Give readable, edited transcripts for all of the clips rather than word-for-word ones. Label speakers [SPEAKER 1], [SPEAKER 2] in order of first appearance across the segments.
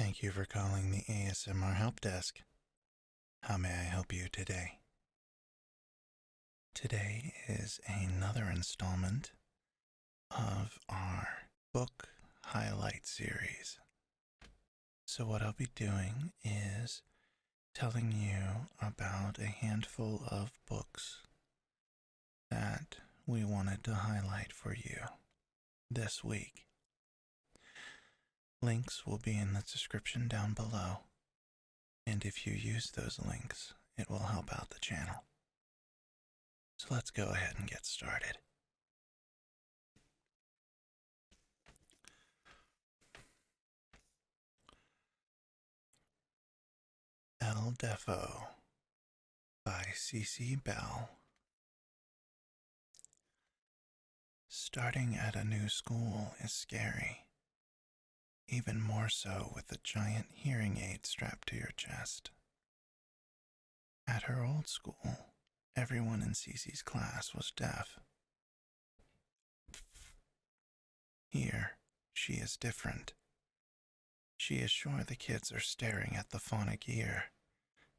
[SPEAKER 1] Thank you for calling the ASMR Help Desk. How may I help you today? Today is another installment of our book highlight series. So what I'll be doing is telling you about a handful of books that we wanted to highlight for you this week. Links will be in the description down below, and if you use those links, it will help out the channel. So let's go ahead and get started. El Deafo by Cece Bell. Starting at a new school is scary. Even more so with a giant hearing aid strapped to your chest. At her old school, everyone in Cece's class was deaf. Here, she is different. She is sure the kids are staring at the phonic ear,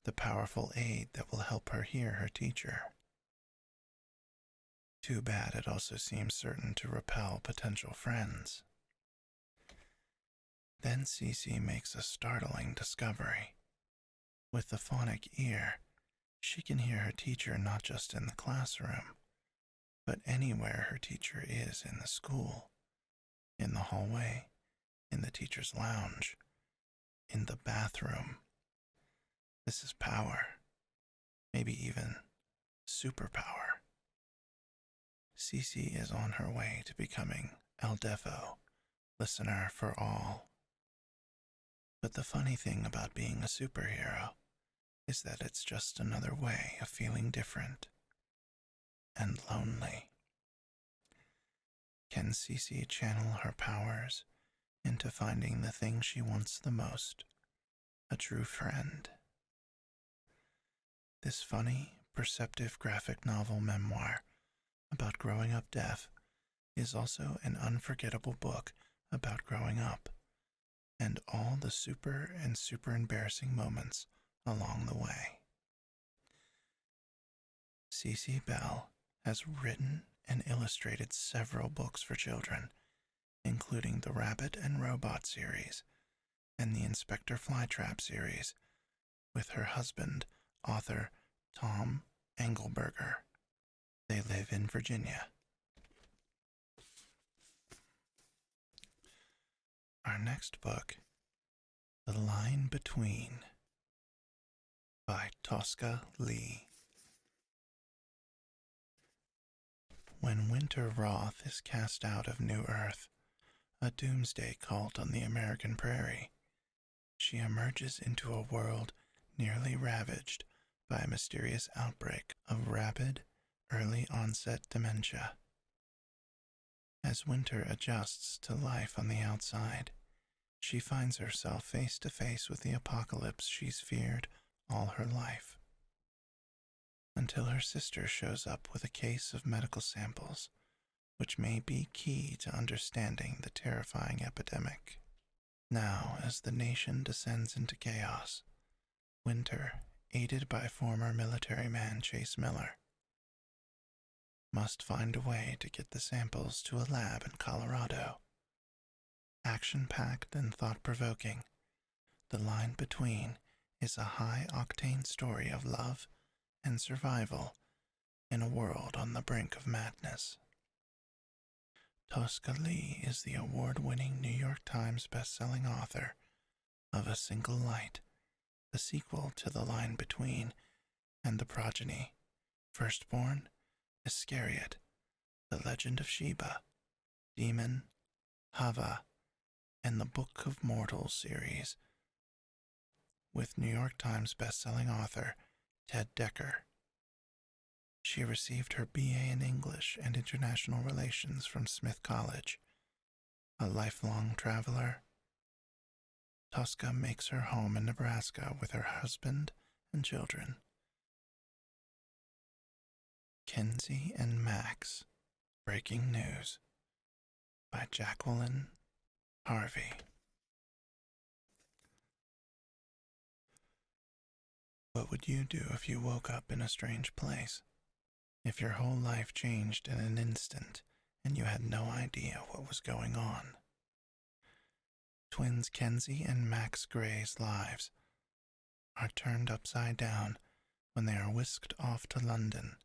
[SPEAKER 1] the powerful aid that will help her hear her teacher. Too bad it also seems certain to repel potential friends. Then Cece makes a startling discovery. With the phonic ear, she can hear her teacher not just in the classroom, but anywhere her teacher is in the school, in the hallway, in the teacher's lounge, in the bathroom. This is power, maybe even superpower. Cece is on her way to becoming El Deafo, listener for all. But the funny thing about being a superhero is that it's just another way of feeling different and lonely. Can Cece channel her powers into finding the thing she wants the most, a true friend? This funny, perceptive graphic novel memoir about growing up deaf is also an unforgettable book about growing up and all the super embarrassing moments along the way. Cece Bell has written and illustrated several books for children, including the Rabbit and Robot series and the Inspector Flytrap series, with her husband, author Tom Engelberger. They live in Virginia. Our next book, The Line Between, by Tosca Lee. When Winter Roth is cast out of New Earth, a doomsday cult on the American prairie, she emerges into a world nearly ravaged by a mysterious outbreak of rapid, early-onset dementia. As Winter adjusts to life on the outside, she finds herself face to face with the apocalypse she's feared all her life. Until her sister shows up with a case of medical samples, which may be key to understanding the terrifying epidemic. Now, as the nation descends into chaos, Winter, aided by former military man Chase Miller, must find a way to get the samples to a lab in Colorado. Action-packed and thought-provoking, The Line Between is a high-octane story of love and survival in a world on the brink of madness. Tosca Lee is the award-winning New York Times best-selling author of A Single Light, the sequel to The Line Between, and the progeny, Firstborn, Iscariot, The Legend of Sheba, Demon, Hava, and the Book of Mortals series, with New York Times best-selling author Ted Decker. She received her BA in English and International Relations from Smith College. A lifelong traveler, Tosca makes her home in Nebraska with her husband and children. Kensy and Max, Breaking News, by Jacqueline Harvey. What would you do if you woke up in a strange place? If your whole life changed in an instant and you had no idea what was going on? Twins Kensy and Max Gray's lives are turned upside down when they are whisked off to London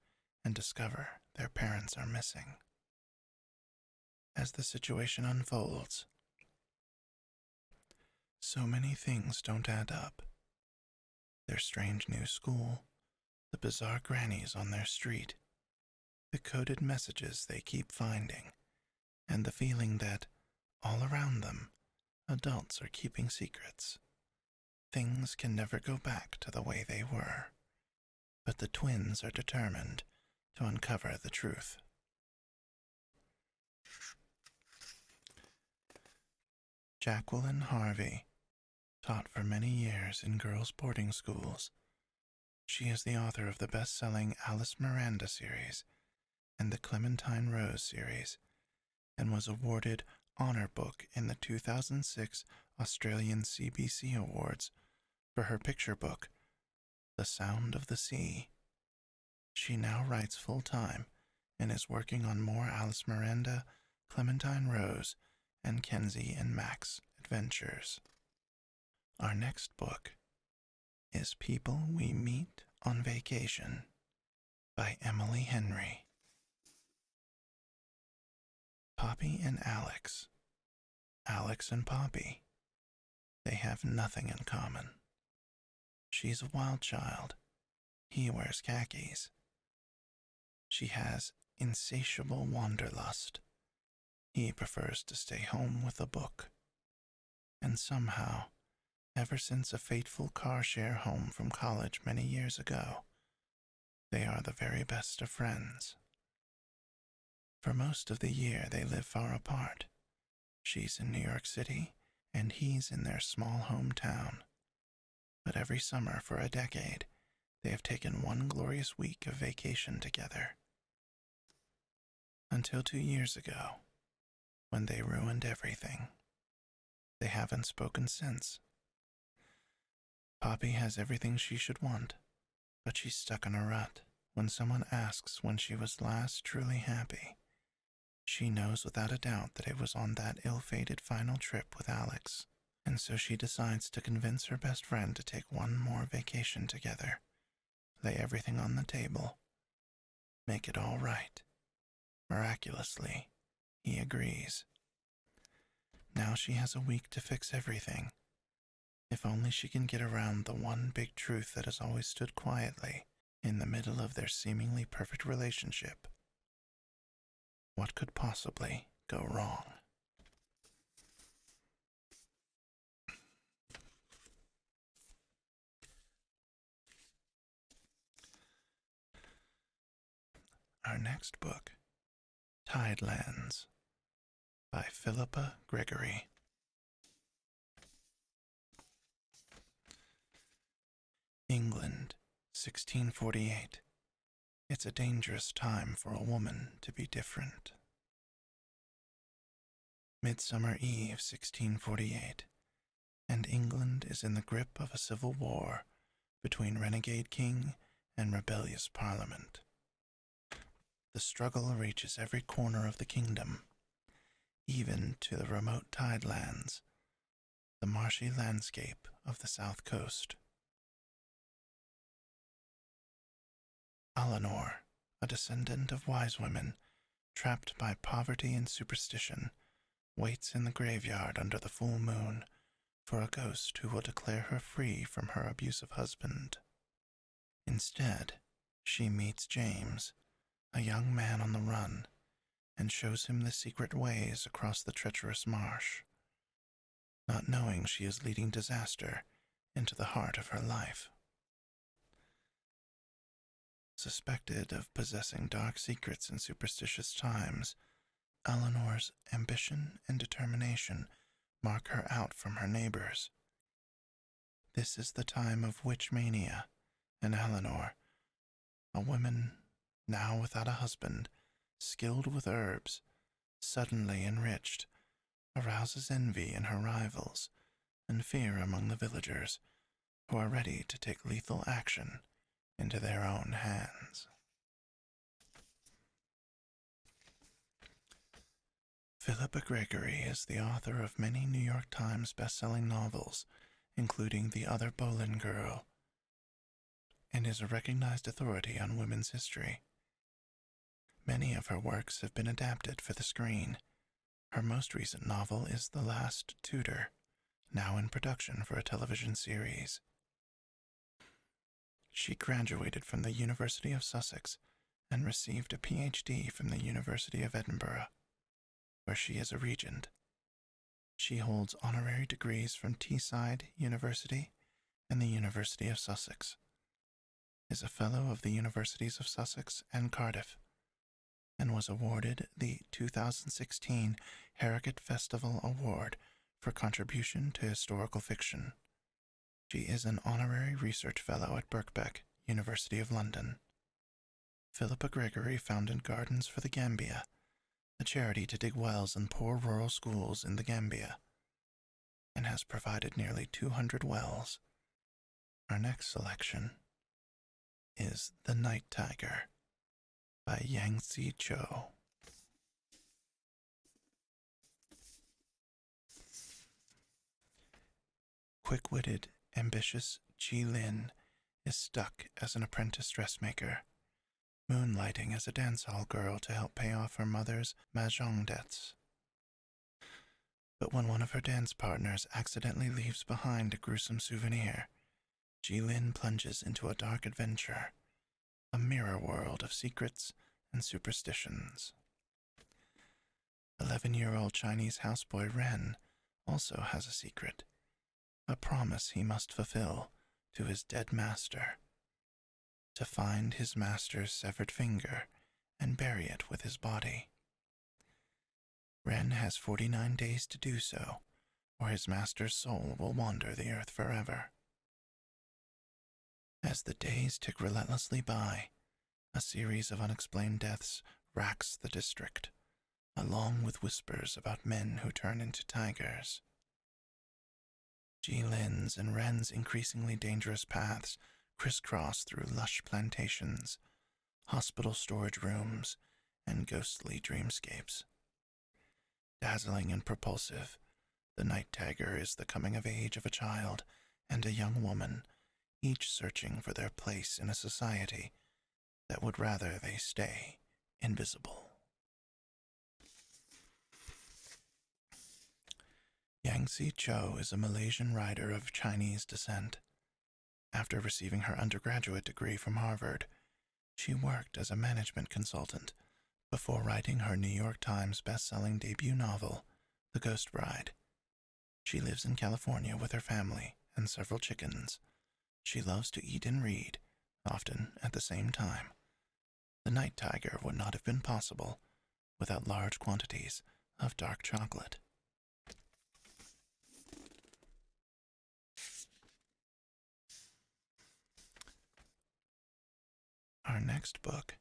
[SPEAKER 1] and discover their parents are missing. As the situation unfolds, so many things don't add up. Their strange new school, the bizarre grannies on their street, the coded messages they keep finding, and the feeling that, all around them, adults are keeping secrets. Things can never go back to the way they were, but the twins are determined to uncover the truth. Jacqueline Harvey taught for many years in girls' boarding schools. She is the author of the best-selling Alice Miranda series and the Clementine Rose series, and was awarded Honor Book in the 2006 Australian CBC Awards for her picture book, The Sound of the Sea. She now writes full-time and is working on more Alice Miranda, Clementine Rose, and Kensy and Max adventures. Our next book is People We Meet on Vacation by Emily Henry. Poppy and Alex. Alex and Poppy. They have nothing in common. She's a wild child. He wears khakis. She has insatiable wanderlust. He prefers to stay home with a book. And somehow, ever since a fateful car share home from college many years ago, they are the very best of friends. For most of the year they live far apart. She's in New York City, and he's in their small hometown. But every summer for a decade, they have taken one glorious week of vacation together. Until 2 years ago, when they ruined everything. They haven't spoken since. Poppy has everything she should want, but she's stuck in a rut. When someone asks when she was last truly happy, she knows without a doubt that it was on that ill-fated final trip with Alex, and so she decides to convince her best friend to take one more vacation together, lay everything on the table, make it all right. Miraculously, he agrees. Now she has a week to fix everything. If only she can get around the one big truth that has always stood quietly in the middle of their seemingly perfect relationship. What could possibly go wrong? Our next book, Tidelands, by Phillipa Gregory. England, 1648. It's a dangerous time for a woman to be different. Midsummer Eve, 1648, and England is in the grip of a civil war between renegade king and rebellious parliament. The struggle reaches every corner of the kingdom, even to the remote Tidelands, the marshy landscape of the south coast. Eleanor, a descendant of wise women, trapped by poverty and superstition, waits in the graveyard under the full moon for a ghost who will declare her free from her abusive husband. Instead, she meets James, a young man on the run, and shows him the secret ways across the treacherous marsh, not knowing she is leading disaster into the heart of her life. Suspected of possessing dark secrets in superstitious times, Eleanor's ambition and determination mark her out from her neighbors. This is the time of witch mania, and Eleanor, a woman now without a husband, skilled with herbs, suddenly enriched, arouses envy in her rivals and fear among the villagers who are ready to take lethal action into their own hands. Phillipa Gregory is the author of many New York Times best-selling novels, including The Other Boleyn Girl, and is a recognized authority on women's history. Many of her works have been adapted for the screen. Her most recent novel is The Last Tutor, now in production for a television series. She graduated from the University of Sussex and received a PhD from the University of Edinburgh, where she is a regent. She holds honorary degrees from Teesside University and the University of Sussex, is a Fellow of the Universities of Sussex and Cardiff, and was awarded the 2016 Harrogate Festival Award for contribution to historical fiction. She is an honorary research fellow at Birkbeck, University of London. Phillipa Gregory founded Gardens for the Gambia, a charity to dig wells in poor rural schools in the Gambia, and has provided nearly 200 wells. Our next selection is The Night Tiger by Yangsze Choo. Quick-witted, ambitious Ji Lin is stuck as an apprentice dressmaker, moonlighting as a dance hall girl to help pay off her mother's mahjong debts. But when one of her dance partners accidentally leaves behind a gruesome souvenir, Ji Lin plunges into a dark adventure, a mirror world of secrets and superstitions. 11-year-old Chinese houseboy Ren also has a secret, a promise he must fulfill to his dead master, to find his master's severed finger and bury it with his body. Ren has 49 days to do so, or his master's soul will wander the earth forever. As the days tick relentlessly by, a series of unexplained deaths racks the district, along with whispers about men who turn into tigers. Ji Lin's and Ren's increasingly dangerous paths crisscross through lush plantations, hospital storage rooms, and ghostly dreamscapes. Dazzling and propulsive, the Night Tiger is the coming of age of a child and a young woman, each searching for their place in a society that would rather they stay invisible. Yangsze Choo is a Malaysian writer of Chinese descent. After receiving her undergraduate degree from Harvard, she worked as a management consultant before writing her New York Times best-selling debut novel, The Ghost Bride. She lives in California with her family and several chickens. She loves to eat and read, often at the same time. The Night Tiger would not have been possible without large quantities of dark chocolate. Our next book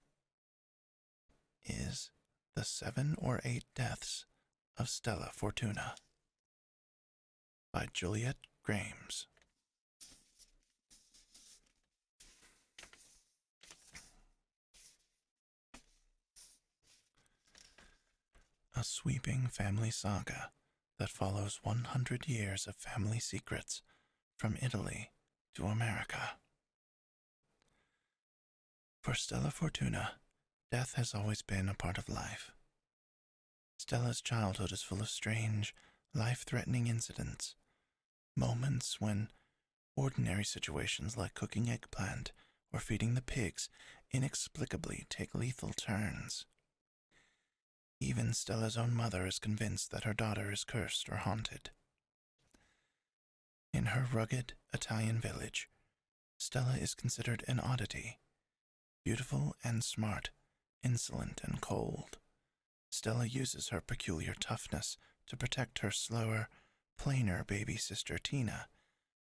[SPEAKER 1] is The 7 or 8 Deaths of Stella Fortuna by Juliet Grames. A sweeping family saga that follows 100 years of family secrets from Italy to America. For Stella Fortuna, death has always been a part of life. Stella's childhood is full of strange, life-threatening incidents, moments when ordinary situations like cooking eggplant or feeding the pigs inexplicably take lethal turns. Even Stella's own mother is convinced that her daughter is cursed or haunted. In her rugged Italian village, Stella is considered an oddity. Beautiful and smart, insolent and cold, Stella uses her peculiar toughness to protect her slower, plainer baby sister Tina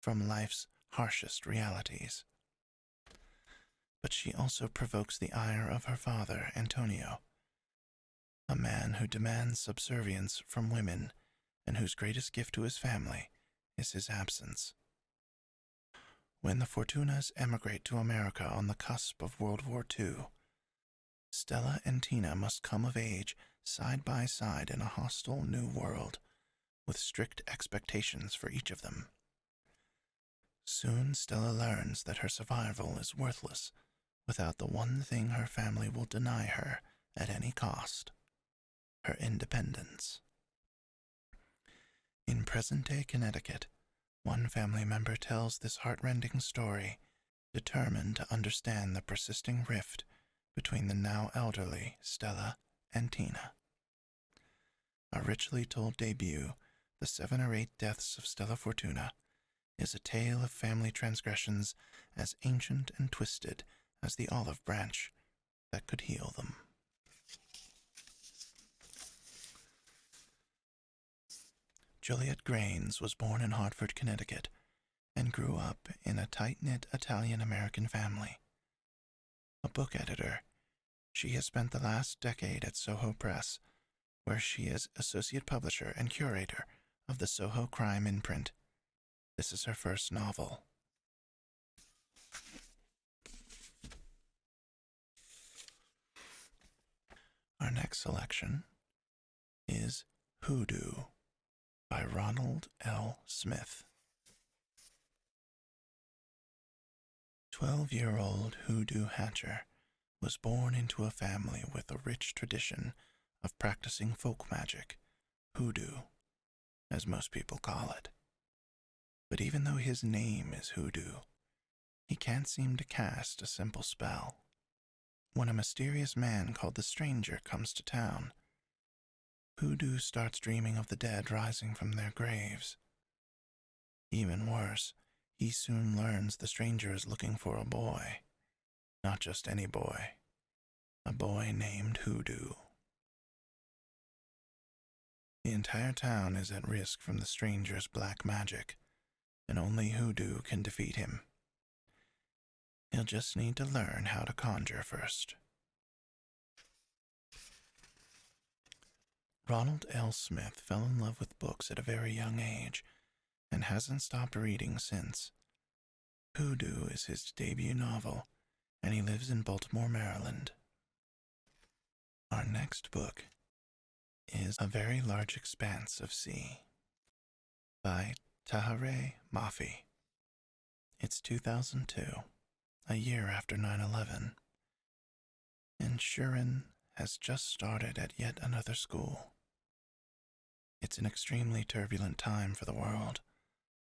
[SPEAKER 1] from life's harshest realities. But she also provokes the ire of her father, Antonio, a man who demands subservience from women and whose greatest gift to his family is his absence. When the Fortunas emigrate to America on the cusp of World War II, Stella and Tina must come of age side by side in a hostile new world, with strict expectations for each of them. Soon Stella learns that her survival is worthless without the one thing her family will deny her at any cost: her independence. In present-day Connecticut, one family member tells this heartrending story, determined to understand the persisting rift between the now elderly Stella and Tina. A richly told debut, The 7 or 8 Deaths of Stella Fortuna, is a tale of family transgressions as ancient and twisted as the olive branch that could heal them. Juliet Grames was born in Hartford, Connecticut, and grew up in a tight-knit Italian-American family. A book editor, she has spent the last decade at Soho Press, where she is associate publisher and curator of the Soho crime imprint. This is her first novel. Our next selection is Hoodoo by Ronald L. Smith. 12-year-old Hoodoo Hatcher was born into a family with a rich tradition of practicing folk magic, hoodoo, as most people call it. But even though his name is Hoodoo, he can't seem to cast a simple spell. When a mysterious man called the Stranger comes to town, Hoodoo starts dreaming of the dead rising from their graves. Even worse, he soon learns the Stranger is looking for a boy. Not just any boy. A boy named Hoodoo. The entire town is at risk from the Stranger's black magic, and only Hoodoo can defeat him. He'll just need to learn how to conjure first. Ronald L. Smith fell in love with books at a very young age and hasn't stopped reading since. Hoodoo is his debut novel, and he lives in Baltimore, Maryland. Our next book is A Very Large Expanse of Sea by Tahereh Mafi. It's 2002, a year after 9/11, and Shirin has just started at yet another school. It's an extremely turbulent time for the world,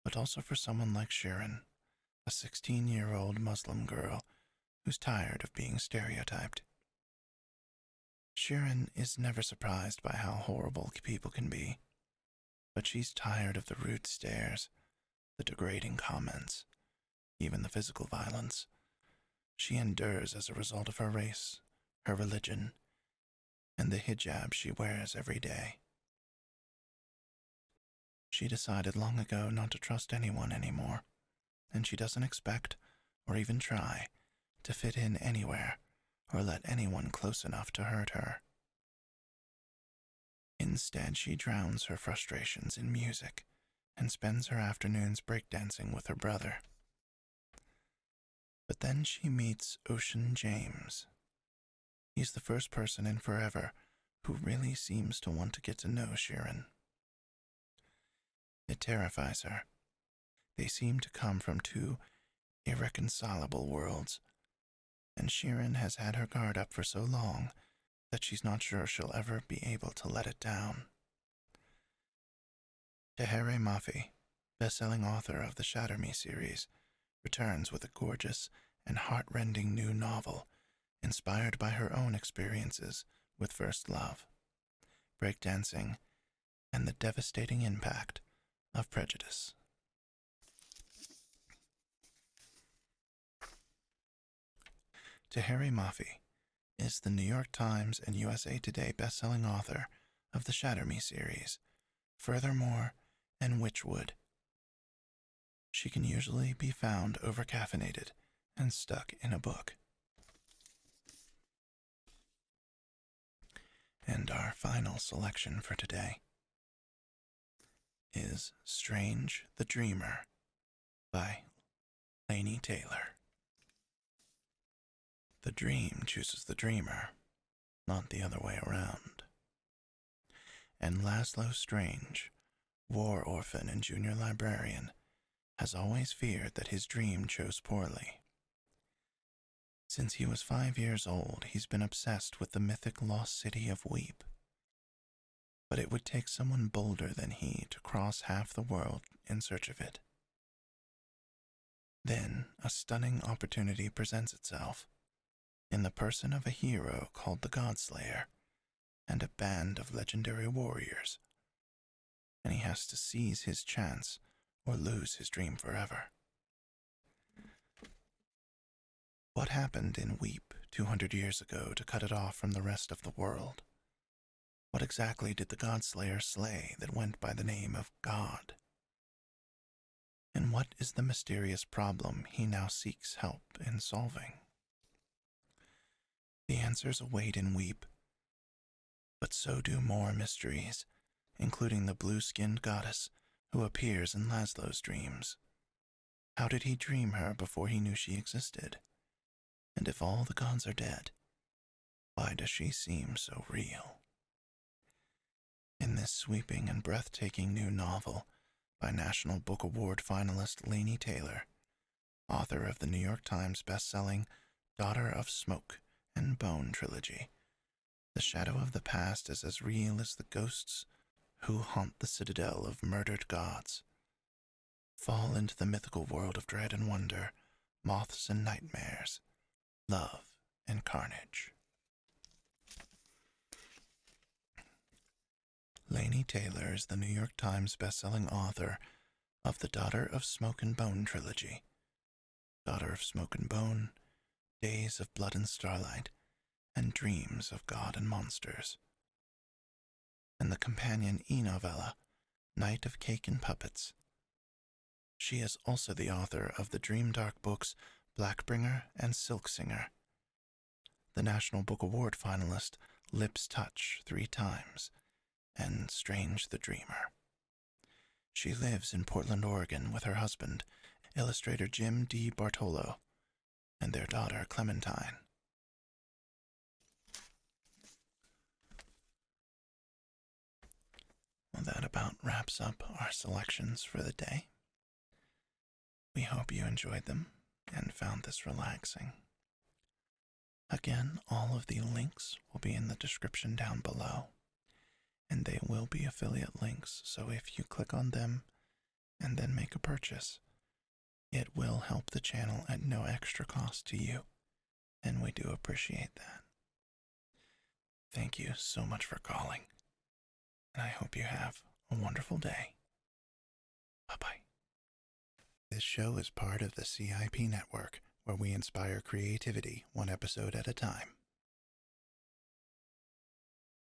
[SPEAKER 1] but also for someone like Shirin, a 16-year-old Muslim girl who's tired of being stereotyped. Shirin is never surprised by how horrible people can be, but she's tired of the rude stares, the degrading comments, even the physical violence she endures as a result of her race, her religion, and the hijab she wears every day. She decided long ago not to trust anyone anymore, and she doesn't expect, or even try, to fit in anywhere or let anyone close enough to hurt her. Instead, she drowns her frustrations in music and spends her afternoons breakdancing with her brother. But then she meets Ocean James. He's the first person in forever who really seems to want to get to know Shirin. It terrifies her. They seem to come from two irreconcilable worlds, and Shirin has had her guard up for so long that she's not sure she'll ever be able to let it down. Tahereh Mafi, best-selling author of the Shatter Me series, returns with a gorgeous and heart-rending new novel inspired by her own experiences with first love, breakdancing, and the devastating impact of prejudice. Tahereh Mafi is the New York Times and USA Today best-selling author of the Shatter Me series, Furthermore, and Witchwood. She can usually be found over-caffeinated and stuck in a book. And our final selection for today is Strange the Dreamer by Laini Laini Taylor. The dream chooses the dreamer, not the other way around. And Laszlo Strange, war orphan and junior librarian, has always feared that his dream chose poorly. Since he was 5 years old, he's been obsessed with the mythic lost city of Weep. But it would take someone bolder than he to cross half the world in search of it. Then, a stunning opportunity presents itself, in the person of a hero called the Godslayer, and a band of legendary warriors. And he has to seize his chance or lose his dream forever. What happened in Weep 200 years ago to cut it off from the rest of the world? What exactly did the Godslayer slay that went by the name of God? And what is the mysterious problem he now seeks help in solving? The answers await in Weep, but so do more mysteries, including the blue-skinned goddess who appears in Laszlo's dreams. How did he dream her before he knew she existed? And if all the gods are dead, why does she seem so real? In this sweeping and breathtaking new novel by National Book Award finalist Laini Taylor, author of the New York Times best-selling Daughter of Smoke and Bone trilogy, the shadow of the past is as real as the ghosts who haunt the citadel of murdered gods. Fall into the mythical world of dread and wonder, moths and nightmares, love and carnage. Laini Taylor is the New York Times bestselling author of the Daughter of Smoke and Bone trilogy, Daughter of Smoke and Bone, Days of Blood and Starlight, and Dreams of God and Monsters, and the companion e-novella, Night of Cake and Puppets. She is also the author of the Dreamdark books Blackbringer and Silk Singer, the National Book Award finalist Lips Touch 3 times, and Strange the Dreamer. She lives in Portland, Oregon with her husband, illustrator Jim D. Bartolo, and their daughter Clementine. Well, that about wraps up our selections for the day. We hope you enjoyed them and found this relaxing. Again, all of the links will be in the description down below, and they will be affiliate links, so if you click on them and then make a purchase, it will help the channel at no extra cost to you, and we do appreciate that. Thank you so much for calling, and I hope you have a wonderful day. Bye-bye. This show is part of the CIP network, where we inspire creativity one episode at a time.